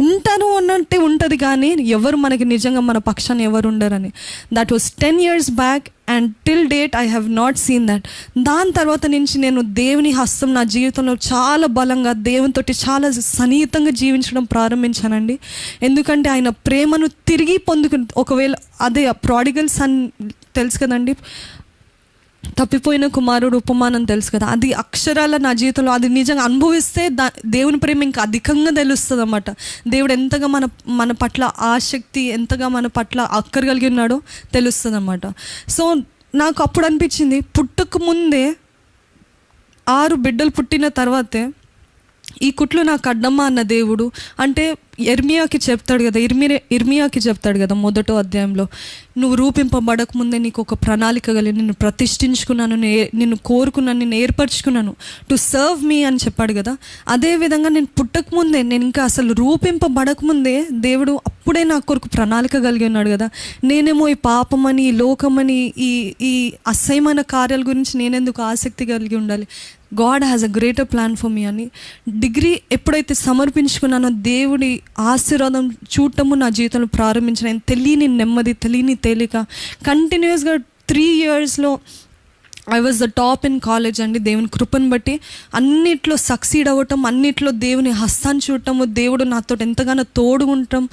ఉంటారు అన్నట్టే ఉంటుంది, కానీ ఎవరు మనకి నిజంగా మన పక్షాన్ని ఎవరు ఉండరని. That was 10 years back and till date I have not seen that. దాని తర్వాత నుంచి నేను దేవుని హస్తం నా జీవితంలో చాలా బలంగా, దేవునితోటి చాలా సన్నిహితంగా జీవించడం ప్రారంభించానండి. ఎందుకంటే ఆయన ప్రేమను తిరిగి ఒకవేళ అదే ప్రాడిగల్ సన్ తెలుసు కదండి, తప్పిపోయిన కుమారుడు ఉపమానం తెలుసు కదా, అది అక్షరాల నా జీవితంలో అది నిజంగా అనుభవిస్తే దేవుని ప్రేమ ఇంకా అధికంగా తెలుస్తుంది అన్నమాట. దేవుడు ఎంతగా మన పట్ల ఆసక్తి, ఎంతగా మన పట్ల అక్కర కలిగి ఉన్నాడో తెలుస్తుంది అన్నమాట. సో నాకు అప్పుడు అనిపించింది, పుట్టక ముందే 6 బిడ్డలు పుట్టిన తర్వాతే ఈ కుట్లు నాకు అడ్డమ్మా అన్న దేవుడు అంటే ఇర్మియాకి చెప్తాడు కదా మొదటో అధ్యాయంలో, నువ్వు రూపింపబడక ముందే నీకు ఒక ప్రణాళిక కలిగి నిన్ను ప్రతిష్ఠించుకున్నాను, నిన్ను కోరుకున్నాను, నిన్ను ఏర్పరచుకున్నాను టు సర్వ్ మీ అని చెప్పాడు కదా. అదేవిధంగా నేను పుట్టకముందే, నేను ఇంకా అసలు రూపింపబడకముందే దేవుడు అప్పుడే నా కొరకు ప్రణాళిక కలిగి ఉన్నాడు కదా. నేనేమో ఈ పాపమని, ఈ లోకమని, ఈ అసహ్యమైన కార్యాల గురించి నేనెందుకు ఆసక్తి కలిగి ఉండాలి? God has a greater plan for me అని డిగ్రీ ఎప్పుడైతే సమర్పించుకున్నానో దేవుడి ఆశీర్వాదం చూడటము నా జీవితంలో ప్రారంభించిన తెలియని నెమ్మది, తెలియని తేలిక. కంటిన్యూస్గా 3 yearsలో I was the top in college అండి. దేవుని కృపను బట్టి అన్నిట్లో సక్సీడ్ అవ్వటం, అన్నిట్లో దేవుని హస్తాన్ని చూడటము, దేవుడు నాతో ఎంతగానో తోడు ఉండటం,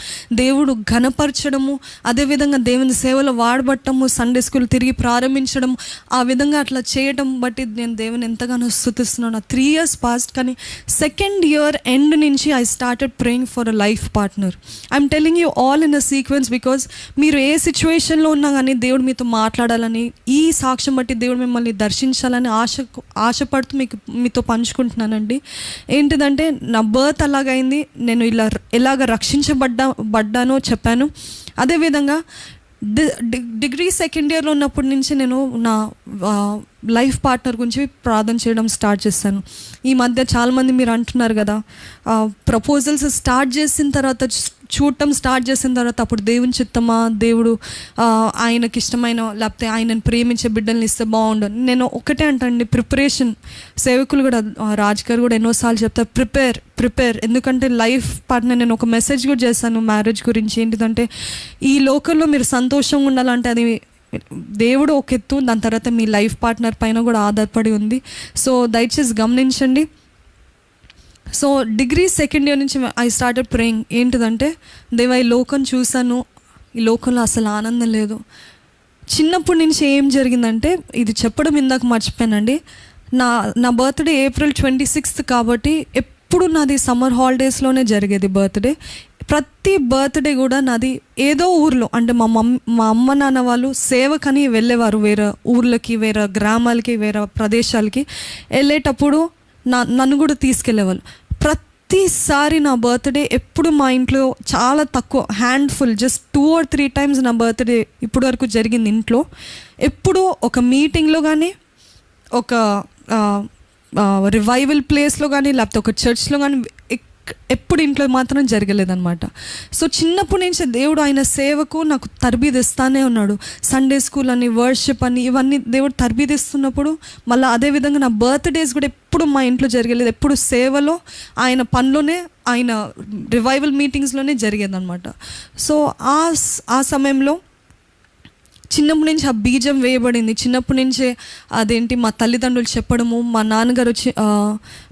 దేవుడు ఘనపరచడము, అదేవిధంగా దేవుని సేవలో వాడబట్టము, సండే స్కూల్ తిరిగి ప్రారంభించడం, ఆ విధంగా అట్లా చేయడం బట్టి నేను దేవుని ఎంతగానో స్తుతిస్తున్నాను. 3 years పాస్ట్. కానీ 2nd year ఎండ్ నుంచి I started praying for a life partner. I'm telling you all in a sequence because మీరు ఏ సిచ్యువేషన్లో ఉన్నా కానీ దేవుడు మీతో మాట్లాడాలని, ఈ సాక్ష్యం బట్టి దేవుడు మిమ్మల్ని దర్శించాలని ఆశపడుతూ మీతో పంచుకుంటున్నానండి. ఏంటిదంటే నా బర్త్ అలాగైంది, నేను ఎలాగ రక్షించబడ్డానో చెప్పాను. అదేవిధంగా డిగ్రీ 2nd yearలో ఉన్నప్పటి నుంచి నేను నా లైఫ్ పార్ట్నర్ గురించి ప్రార్థన చేయడం స్టార్ట్ చేశాను. ఈ మధ్య చాలామంది మీరు అంటున్నారు కదా, ప్రపోజల్స్ స్టార్ట్ చేసిన తర్వాత, చూడటం స్టార్ట్ చేసిన తర్వాత అప్పుడు దేవుని చిత్తమా, దేవుడు ఆయనకి ఇష్టమైన లేకపోతే ఆయనను ప్రేమించే బిడ్డల్ని ఇస్తే బాగుండు. నేను ఒకటే అంటానండి, ప్రిపరేషన్. సేవకులు కూడా, రాజ్ గారు కూడా ఎన్నోసార్లు చెప్తారు, ప్రిపేర్. ఎందుకంటే లైఫ్ పార్ట్నర్, నేను ఒక మెసేజ్ కూడా చేశాను మ్యారేజ్ గురించి. ఏంటిదంటే ఈ లోకంలో మీరు సంతోషంగా ఉండాలంటే అది దేవుడు ఒక ఎత్తు, దాని తర్వాత మీ లైఫ్ పార్ట్నర్ పైన కూడా ఆధారపడి ఉంది. సో దయచేసి గమనించండి. సో డిగ్రీ 2nd year నుంచి ఐ స్టార్టెడ్ ప్రేయింగ్. ఏంటిదంటే దేవా, ఈ లోకం చూశాను, ఈ లోకంలో అసలు ఆనందం లేదు. చిన్నప్పటి నుంచి ఏం జరిగిందంటే, ఇది చెప్పడం ఇందాక మర్చిపోయానండి, నా బర్త్డే April 26th కాబట్టి ఎప్పుడు నాది సమ్మర్ హాలిడేస్లోనే జరిగేది బర్త్డే. ప్రతి బర్త్డే కూడా నాది ఏదో ఊర్లో, అంటే మా అమ్మ నాన్న వాళ్ళు సేవకని వెళ్ళేవారు, వేరే ఊర్లకి, వేరే గ్రామాలకి, వేరే ప్రదేశాలకి. వెళ్ళేటప్పుడు నన్ను కూడా తీసుకెళ్ళేవాళ్ళు. ప్రతిసారి నా బర్త్డే ఎప్పుడు మా ఇంట్లో చాలా తక్కువ, హ్యాండ్ఫుల్, జస్ట్ 2 or 3 times నా బర్త్డే ఇప్పటి వరకు జరిగింది ఇంట్లో. ఎప్పుడు ఒక మీటింగ్లో కానీ, ఒక రివైవల్ ప్లేస్లో కానీ, లేకపోతే ఒక చర్చ్లో కానీ ఎప్పుడు ఇంట్లో మాత్రం జరగలేదన్నమాట. సో చిన్నప్పటి నుంచి దేవుడు ఆయన సేవకు నాకు తర్బీదిస్తానే ఉన్నాడు. సండే స్కూల్ అని, వర్షిప్ అని, ఇవన్నీ దేవుడు తర్బీదిస్తున్నప్పుడు మళ్ళీ అదేవిధంగా నా బర్త్డేస్ కూడా ఎప్పుడు మా ఇంట్లో జరగలేదు. ఎప్పుడు సేవలో, ఆయన పనిలోనే, ఆయన రివైవల్ మీటింగ్స్లోనే జరిగేదన్నమాట. సో ఆ సమయంలో చిన్నప్పటి నుంచి ఆ బీజం వేయబడింది. చిన్నప్పటి నుంచే అదేంటి, మా తల్లిదండ్రులు చెప్పడము, మా నాన్నగారు వచ్చి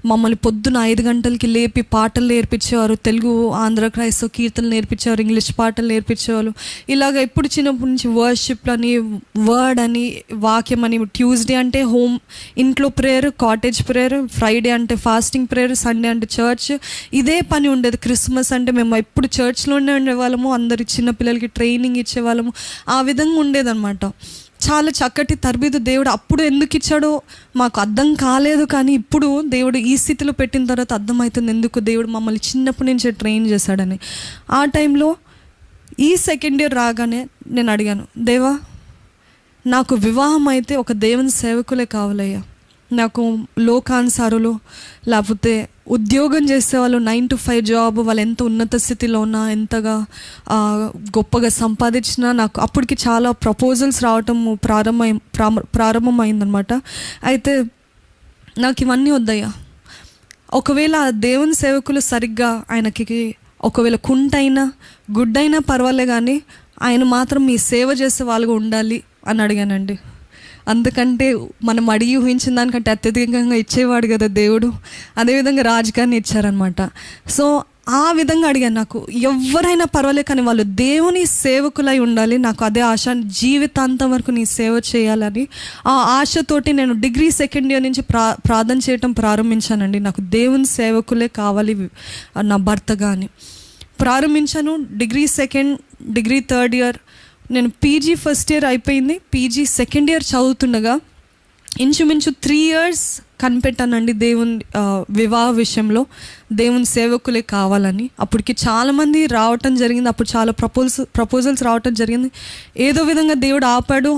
మమ్మల్ని పొద్దున 5 గంటలకి లేపి పాటలు నేర్పించేవారు. తెలుగు, ఆంధ్ర క్రైస్తవ కీర్తనలు నేర్పించేవారు, ఇంగ్లీష్ పాటలు నేర్పించేవాళ్ళు. ఇలాగ ఎప్పుడు చిన్నప్పటి నుంచి వర్షిప్ అని, వర్డ్ అని, వాక్యం అని. ట్యూస్డే అంటే హోమ్, ఇంట్లో ప్రేయర్, కాటేజ్ ప్రేయర్. ఫ్రైడే అంటే ఫాస్టింగ్ ప్రేయర్, సండే అంటే చర్చ్. ఇదే పని ఉండేది. క్రిస్మస్ అంటే మేము ఎప్పుడు చర్చ్లోనే ఉండేవాళ్ళము, అందరి చిన్నపిల్లలకి ట్రైనింగ్ ఇచ్చేవాళ్ళము. ఆ విధంగా ఉండేదన్నమాట. చాలా చక్కటి తర్బీదు దేవుడు అప్పుడు ఎందుకు ఇచ్చాడో మాకు అర్థం కాలేదు. కానీ ఇప్పుడు దేవుడు ఈ స్థితిలో పెట్టిన తర్వాత అర్థమవుతుంది ఎందుకు దేవుడు మమ్మల్ని చిన్నప్పటి నుంచే ట్రైన్ చేశాడని. ఆ టైంలో ఈ 2nd year రాగానే నేను అడిగాను, దేవా, నాకు వివాహం అయితే ఒక దేవుని సేవకులే కావాలయ్యా. నాకు లోకానుసారులు, లేకపోతే ఉద్యోగం చేసేవాళ్ళు 9 to 5 జాబ్, వాళ్ళు ఎంత ఉన్నత స్థితిలో ఉన్నా, ఎంతగా గొప్పగా సంపాదించినా, నాకు అప్పటికి చాలా ప్రపోజల్స్ రావటం ప్రారంభమైందనమాట. అయితే నాకు ఇవన్నీ వద్దయ్యా. ఒకవేళ దేవుని సేవకులు సరిగ్గా ఆయనకి ఒకవేళ కుంటైనా గుడ్డైనా పర్వాలే, కానీ ఆయన మాత్రం మీ సేవ చేసే వాళ్ళగా ఉండాలి అని అడిగానండి. అందుకంటే మనం అడిగి ఊహించిన దానికంటే అత్యధికంగా ఇచ్చేవాడు కదా దేవుడు. అదేవిధంగా రాజుగారిని ఇచ్చారనమాట. సో ఆ విధంగా అడిగాను, నాకు ఎవరైనా పర్వాలేదు కానీ వాళ్ళు దేవుని సేవకులై ఉండాలి, నాకు అదే ఆశ, జీవితాంతం వరకు నీ సేవ చేయాలని ఆ ఆశతోటి నేను డిగ్రీ సెకండ్ ఇయర్ నుంచి ప్రార్థన చేయటం ప్రారంభించానండి. నాకు దేవుని సేవకులే కావాలి నా భర్తగా అని ప్రారంభించాను. డిగ్రీ థర్డ్ ఇయర్, నేను పీజీ ఫస్ట్ ఇయర్ అయిపోయింది. పీజీ సెకండ్ ఇయర్ చదువుతుండగా ఇంచుమించు 3 years కనిపెట్టానండి దేవుని వివాహ విషయంలో దేవుని సేవకులే కావాలని. అప్పటికి చాలామంది రావటం జరిగింది, అప్పుడు చాలా ప్రపోజల్స్ రావటం జరిగింది. ఏదో విధంగా దేవుడు ఆపాడు.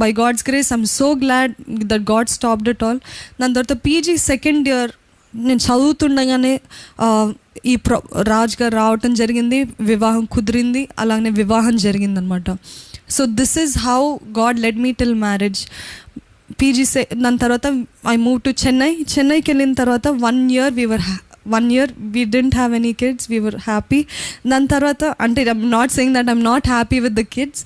By God's grace I'm so glad that God stopped it all. దాని తర్వాత పీజీ సెకండ్ ఇయర్ నేను చదువుతుండగానే ఈ రాజ్ గారు రావటం జరిగింది, వివాహం కుదిరింది, అలాగే వివాహం జరిగిందనమాట. So this is how God lead me till marriage. దాని తర్వాత ఐ మూవ్ టు చెన్నైకి వెళ్ళిన తర్వాత 1 year we didn't have any kids, we were happy. దాని తర్వాత అంటే I'm not saying that I'm not happy with the kids,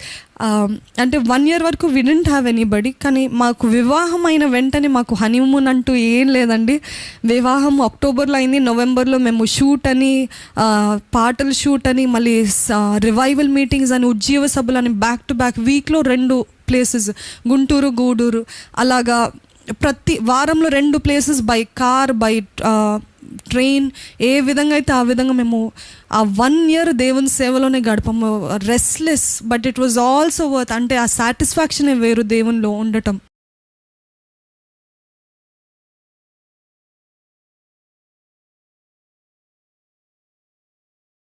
అంటే 1 year వరకు we didn't have anybody. కానీ మాకు వివాహం అయిన వెంటనే మాకు హనీమూన్ అంటూ ఏం లేదండి. వివాహం అక్టోబర్లో అయింది, నవంబర్లో మేము షూట్ అని, పాటల షూట్ అని, మళ్ళీ రివైవల్ మీటింగ్స్ అని, ఉజ్జీవ సభలు అని, బ్యాక్ టు బ్యాక్ వీక్లో 2 places, గుంటూరు గూడూరు, అలాగా ప్రతి వారంలో 2 places by car, by train, ఏ విధంగా అయితే ఆ విధంగా మేము ఆ 1 year దేవుని సేవలోనే గడపము. Restless, but it was also worth. అంటే ఆ సాటిస్ఫాక్షనే వేరు దేవునిలో ఉండటం.